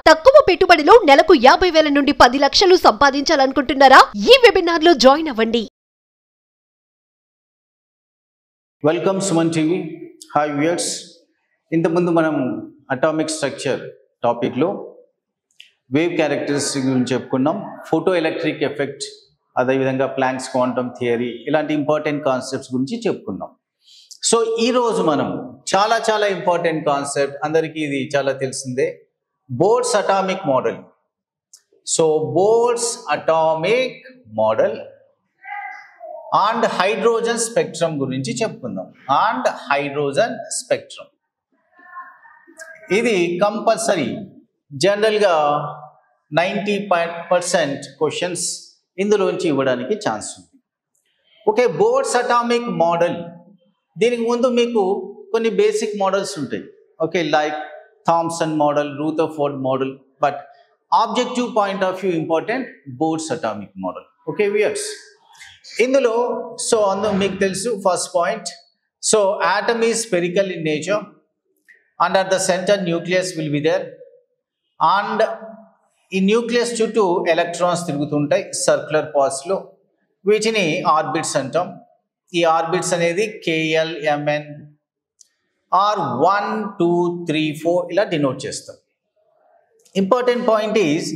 తక్కువ పెట్టుబడిలో నెలకు 50,000 నుండి 10 లక్షలు సంపాదించాలనుకుంటున్నారా? ఈ వెబినార్ లో జాయిన్ అవ్వండి. Welcome Suman TV. Hi viewers. ఇంతకుముందు మనం అటామిక్ స్ట్రక్చర్ టాపిక్లో వేవ్ క్యారెక్టరిస్టిక్స్ గురించి చెప్పుకున్నాం. ఫోటో ఎలక్ట్రిక్ ఎఫెక్ట్, అదేవిధంగా ప్లాంక్స్ క్వాంటమ్ థియరీ, ఇలాంటి ఇంపార్టెంట్ కాన్సెప్ట్స్ గురించి చెప్పుకున్నాం. సో ఈరోజు మనం చాలా ఇంపార్టెంట్ కాన్సెప్ట్, అందరికీ ఇది చాలా తెలిసిందే, boards atomic model. So boards atomic model and hydrogen spectrum గురించి చెప్పుకుందాం. అండ్ హైడ్రోజన్ స్పెక్ట్రమ్ ఇది కంపల్సరీ, జనరల్గా 90% క్వశ్చన్స్ ఇందులోంచి ఇవ్వడానికి ఛాన్స్ ఉంది. ఓకే, బోర్డ్స్ అటామిక్ మోడల్, దీనికి ముందు మీకు కొన్ని బేసిక్ మోడల్స్ ఉంటాయి. Okay, like Thomson model, Rutherford model, but objective point of view important Bohr's atomic model. Okay viewers, ఇందులో సో మీకు తెలుసు first point. So atom is spherical in nature and at the centre nucleus will be there, and ఈ nucleus చుట్టూ electrons తిరుగుతుంటాయి circular పాత్స్లో, వీటిని orbits అంటాం. ఈ ఆర్బిట్స్ అనేది KLMN ఆర్ 1, 2, 3, 4 ఇలా డినోట్ చేస్తాం. ఇంపార్టెంట్ పాయింట్ ఈజ్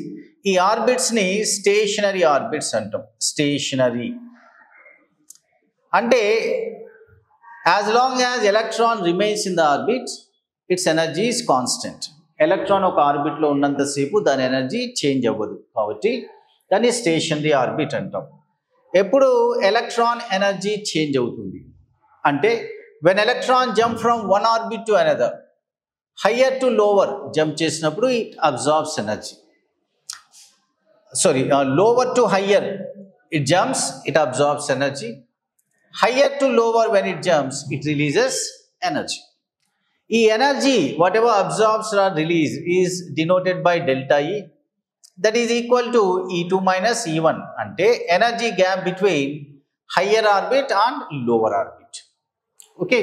ఈ ఆర్బిట్స్ని స్టేషనరీ ఆర్బిట్స్ అంటాం. స్టేషనరీ అంటే as long as electron remains in the orbit, it's energy is constant. Electron ఒక ఆర్బిట్లో ఉన్నంతసేపు దాని ఎనర్జీ చేంజ్ అవ్వదు, కాబట్టి దాన్ని స్టేషనరీ ఆర్బిట్ అంటాం. ఎప్పుడు ఎలక్ట్రాన్ ఎనర్జీ చేంజ్ అవుతుంది అంటే when electron jump from one orbit to another, higher to lower jump చేసినప్పుడు it absorbs energy. Lower to higher it jumps, it absorbs energy. Higher to lower, when it jumps, it releases energy. ఈ energy whatever absorbs or released is denoted by delta E, that is equal to E2 minus E1, అంటే energy gap between higher orbit and lower orbit. Okay,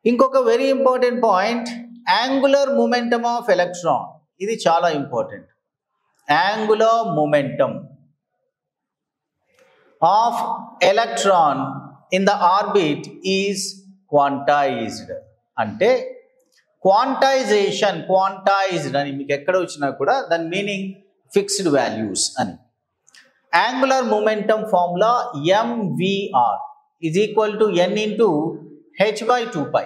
ఇంకొక very important point, angular momentum of electron. ఇది చాలా important. Angular momentum of electron in the orbit is quantized. అంటే quantized అని మీకు ఎక్కడ వచ్చినా కూడా దాని మీనింగ్ ఫిక్స్డ్ వాల్యూస్ అని. Angular momentum formula MVR is equal to n into h by 2 pi.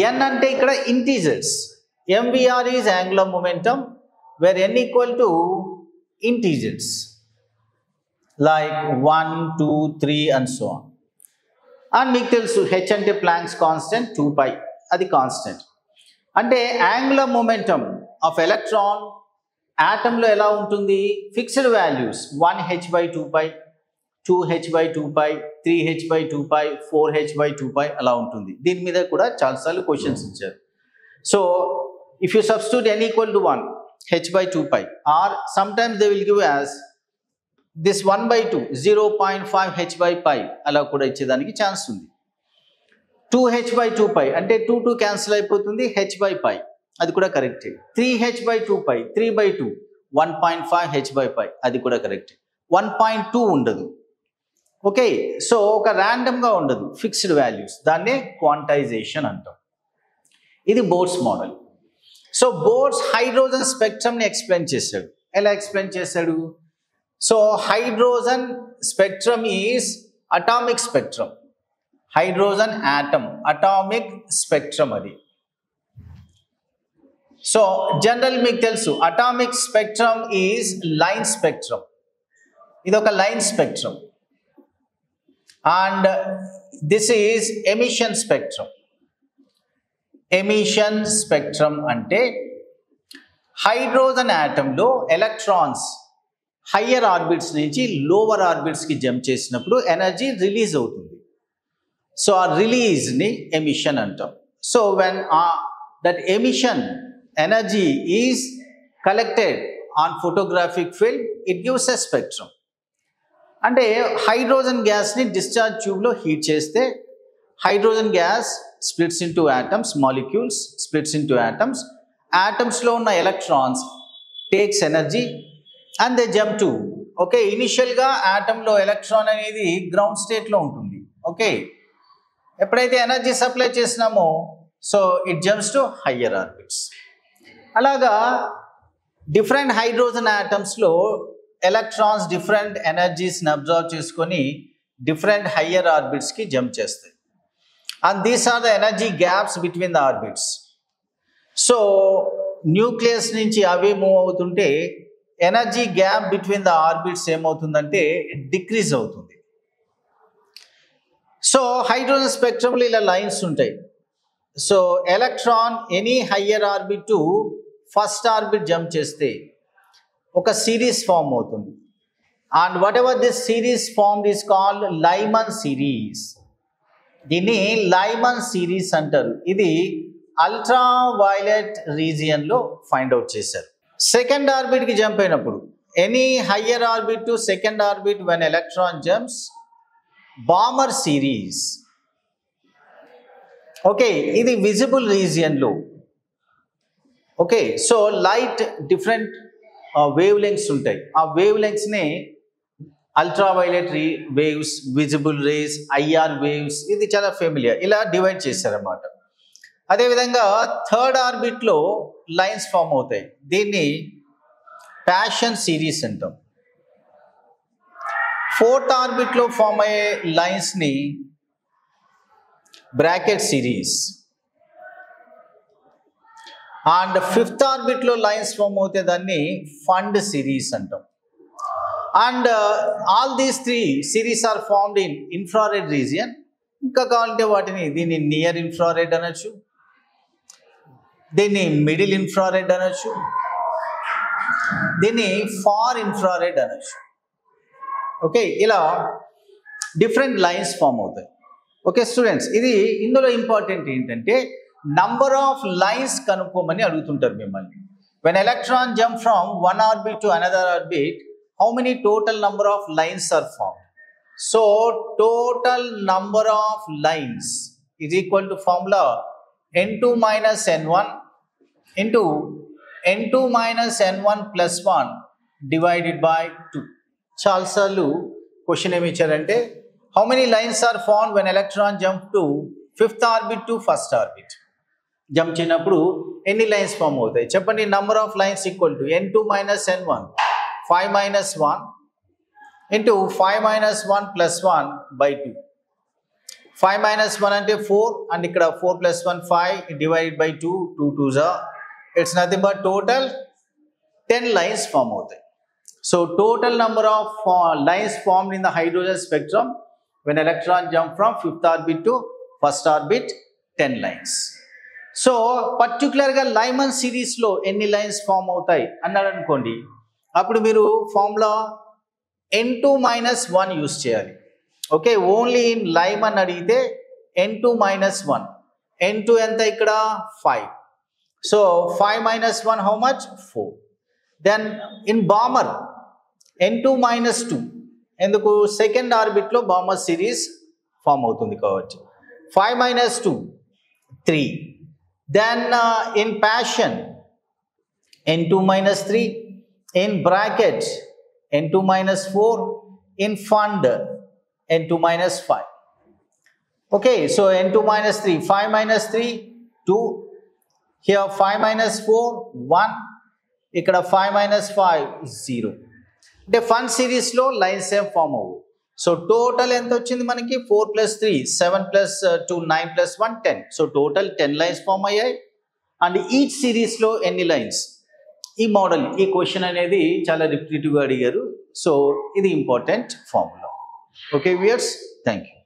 n అంటే ఇక్కడ integers, MVR is angular momentum where n equal to integers like 1, 2, 3 and so on. And మీకు తెలుసు h అంటే planks constant, 2 pi అది constant. అంటే angular momentum of electron ఆటంలో ఎలా ఉంటుంది? Fixed values, 1h by 2 pi, 2h by 2 pi, 3h by 2 pi, 4h by 2 pi అలా ఉంటుంది. దీని మీద కూడా చాలాసార్లు క్వశ్చన్స్ ఇచ్చారు. So if you substitute n equal to 1, h by 2 pi, or sometimes they will give as this 1 by 2, 0.5 h by pi అలా కూడా ఇచ్చేదానికి ఛాన్స్ ఉంది. 2h by 2 pi అంటే 2 క్యాన్సిల్ అయిపోతుంది, h by pi అది కూడా కరెక్టే. 3h by 2 pi, 3 by 2, 1.5 h by pi అది కూడా కరెక్టే. 1.2 ఉండదు. ఓకే, సో ఒక ర్యాండమ్గా ఉండదు, ఫిక్స్డ్ వాల్యూస్, దాన్నే క్వాంటైజేషన్ అంటాం. ఇది Bohr's model. So Bohr's hydrogen స్పెక్ట్రమ్ని ఎక్స్ప్లెయిన్ చేశాడు. ఎలా ఎక్స్ప్లెయిన్ చేశాడు? So hydrogen spectrum is atomic spectrum. Hydrogen atom atomic spectrum అది. సో జనరల్ మీకు తెలుసు atomic spectrum is line spectrum. ఇది ఒక line spectrum. And this is emission spectrum. Emission spectrum అంటే హైడ్రోజన్ ఆటంలో ఎలక్ట్రాన్స్ హయ్యర్ ఆర్బిట్స్ నుంచి lower ఆర్బిట్స్కి jump చేసినప్పుడు ఎనర్జీ రిలీజ్ అవుతుంది. సో ఆ రిలీజ్ని ఎమిషన్ అంటాం. So when that emission energy is collected on photographic film, it gives a spectrum. అంటే హైడ్రోజన్ గ్యాస్ని డిశ్చార్జ్ ట్యూబ్లో హీట్ చేస్తే hydrogen gas splits into atoms, molecules splits into atoms. Atoms lo unna electrons takes energy and they jump to, okay, initial ga atom lo electron anedi ground state lo untundi, okay, ఎప్పుడైతే energy supply చేసినామో so it jumps to higher orbits. అలాగా different hydrogen ఆటమ్స్లో electrons different ఎనర్జీస్ని observe చేసుకొని different higher ఆర్బిట్స్కి jump చేస్తాయి. And these are the energy gaps between the orbits. So nucleus నుంచి అవి మూవ్ అవుతుంటే energy gap between the orbits ఏమవుతుందంటే డిక్రీజ్ అవుతుంది. సో హైడ్రోజన్ స్పెక్ట్రమ్లో ఇలా లైన్స్ ఉంటాయి. So electron any higher orbit to first orbit jump చేస్తే ఒక సిరీస్ ఫామ్ అవుతుంది. And whatever this series form is called Lyman series. దీన్ని లైమన్ సిరీస్ అంటారు. ఇది అల్ట్రా వైలెట్ రీజియన్లో ఫైండ్ అవుట్ చేశారు. సెకండ్ ఆర్బిట్కి జంప్ అయినప్పుడు any higher orbit to second orbit when electron jumps Balmer series. Okay, ఇది visible రీజియన్లో. Okay, so light different wavelengths ఉంటాయి. ఆ వేవ్ లెంగ్స్ని ultraviolet waves, visible rays, IR waves, ఇది చాలా ఫెమిలియర్. ఇలా డివైడ్ చేశారన్నమాట. అదేవిధంగా థర్డ్ ఆర్బిట్లో లైన్స్ ఫామ్ అవుతాయి. దీన్ని ప్యాషన్ సిరీస్ అంటాం. ఫోర్త్ ఆర్బిట్లో ఫామ్ అయ్యే లైన్స్ని బ్రాకెట్ సిరీస్. అండ్ ఫిఫ్త్ ఆర్బిట్లో లైన్స్ ఫామ్ అవుతే దాన్ని ఫండ్ సిరీస్ అంటాం. And all these three series are formed in infrared region. ఇంకా కావాలంటే వాటిని దీన్ని నియర్ ఇన్ఫ్రారెడ్ అనొచ్చు, దీన్ని మిడిల్ ఇన్ఫ్రారెడ్ అనొచ్చు, దీన్ని ఫార్ ఇన్ఫ్రారెడ్ అనొచ్చు. ఓకే, ఇలా డిఫరెంట్ లైన్స్ ఫామ్ అవుతాయి. ఓకే స్టూడెంట్స్, ఇది ఇందులో ఇంపార్టెంట్ ఏంటంటే నంబర్ ఆఫ్ లైన్స్ కనుక్కోమని అడుగుతుంటారు మిమ్మల్ని. When electron jump from one orbit to another orbit, how many total number of lines are formed? So total number of lines is equal to formula n2 minus n1 into n2 minus n1 plus 1 divided by 2. చాలాసార్లు question ఏమి ఇచ్చారంటే how many lines are formed when electron jump to fifth orbit to first orbit. Jump చేయనప్పుడు ఎన్ని lines form అవుతాయి చెప్పండి. Number of lines equal to n2 minus n1, 5 minus 1 into 5 minus 1 plus 1 by 2. 5 minus 1 అంటే 4 and ఇక్కడ 4 plus 1 5 divided by 2, 2 2s are, it's nothing but total 10 lines form అవుతాయి. So total number of lines formed in the hydrogen spectrum when electron jump from fifth orbit to first orbit, 10 lines. So పర్టికులర్గా Lyman సిరీస్లో ఎన్ని lines form అవుతాయి అన్నాడు అనుకోండి, అప్పుడు మీరు formula n2 minus 1 use చేయాలి. ఓకే, ఓన్లీ ఇన్ లైమన్ అడిగితే n2 minus 1. n2 ఎంత ఇక్కడ 5. So 5 minus 1 how much 4. Then in Balmer n2 minus 2. ఎందుకు సెకండ్ ఆర్బిట్లో బామర్ సిరీస్ ఫామ్ అవుతుంది కాబట్టి. 5 minus 2 3. Then in passion n2 minus 3, in bracket n2 minus 4, in fund n2 minus 5. Okay, so n2 minus 3, 5 minus 3 2, here 5 minus 4 1, ఇక్కడ 5 minus 5 0. అంటే fund సిరీస్లో lines ఏం form అవ్వు. So total ఎంత వచ్చింది మనకి 4 plus 3 7 plus 2 9 plus 1 10. So total 10 lines form అయ్యాయి. And each సిరీస్లో ఎన్ని లైన్స్, ఈ మోడల్ ఈ క్వశ్చన్ అనేది చాలా రిపీటెడ్గా అడిగారు. సో ఇది important formula. Okay viewers, thank you.